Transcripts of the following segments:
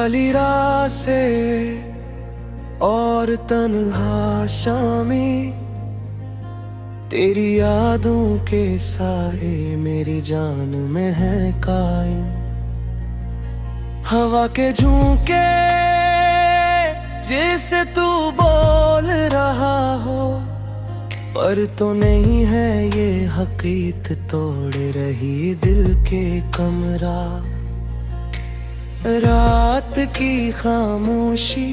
खाली राह से और तन्हा शामी, तेरी यादों के साए मेरी जान में है कायम। हवा के झोंके जैसे तू बोल रहा हो, पर तो नहीं है ये हकीकत तोड़ रही दिल के कमरा। रात की खामोशी,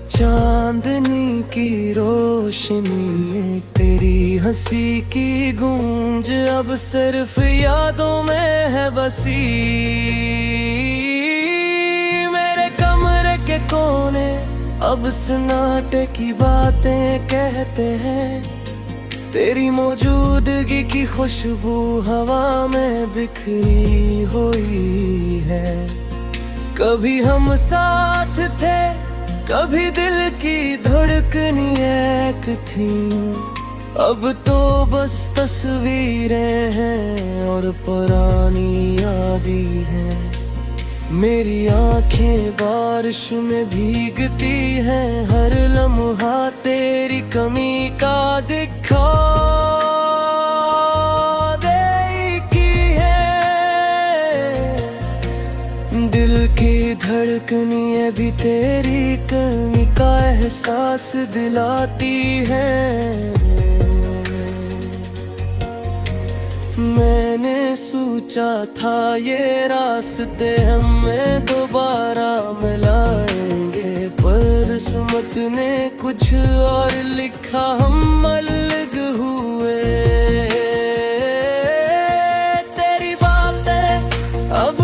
चांदनी की रोशनी, तेरी हंसी की गूंज अब सिर्फ यादों में है बसी। मेरे कमरे के कोने अब सन्नाटे की बातें कहते हैं, तेरी मौजूदगी की खुशबू हवा में बिखरी हुई है। कभी हम साथ थे, कभी दिल की धड़कनी एक थी, अब तो बस तस्वीरें हैं और पुरानी यादें हैं। मेरी आंखें बारिश में भीगती हैं, हर लम्हा तेरी कमी का दिखा दिल की धड़कनें भी तेरी कमी का एहसास दिलाती है। मैंने सोचा था ये रास्ते हमें दोबारा मिलाएंगे, पर किस्मत ने कुछ और लिखा, हम अलग हुए। तेरी बातें अब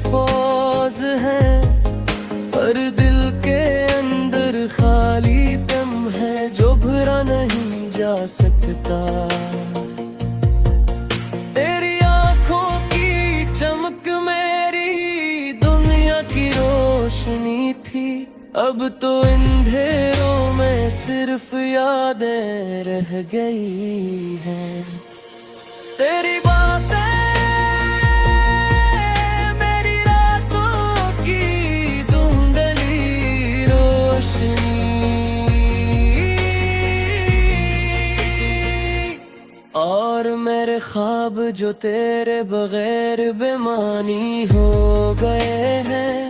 फौज है, पर दिल के अंदर खाली दम है जो भरा नहीं जा सकता। तेरी आंखों की चमक मेरी दुनिया की रोशनी थी, अब तो अंधेरों में सिर्फ यादें रह गई हैं। तेरी बातें और मेरे ख्वाब जो तेरे बगैर बेमानी हो गए हैं।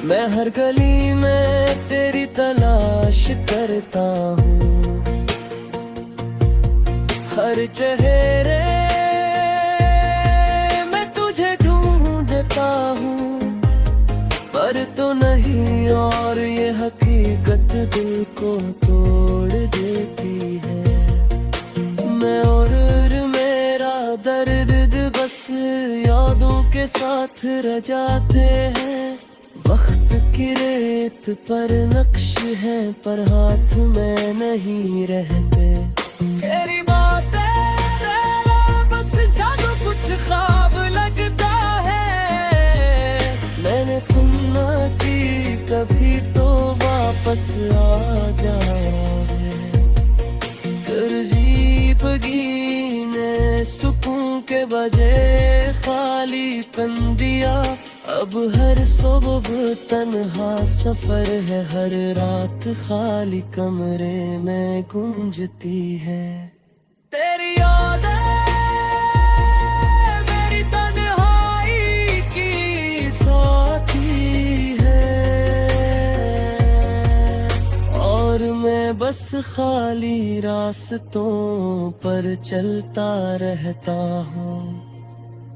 मैं हर गली में तेरी तलाश करता हूँ, हर चेहरे मैं तुझे ढूंढता हूँ, पर तो नहीं, और ये हकीकत दिल को तोड़ देती है। मैं और मेरा दर्द बस यादों के साथ रह जाते हैं। वक्त की रेत पर नक्श है, पर हाथ में नहीं रहते। तेरी बातें बस जादू कुछ ख्वाब लगता है। मैंने तुम ना की कभी तो वापस आ जाए। ने सुकून के बजे खाली पन दिया, अब हर सुबह तन्हा सफर है, हर रात खाली कमरे में गूंजती है। तेरी यादें मेरी तन्हाई की साथी है, और मैं बस खाली रास्तों पर चलता रहता हूँ।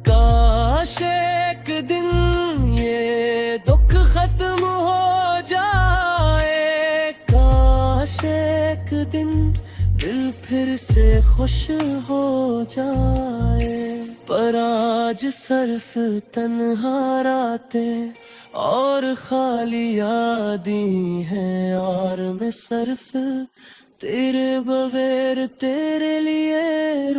काश एक दिन ये दुख खत्म हो जाए, काश एक दिन दिल फिर से खुश हो जाए। पर आज सिर्फ तन्हा रातें और खाली यादें हैं, और मैं सिर्फ तेरे बगैर तेरे लिए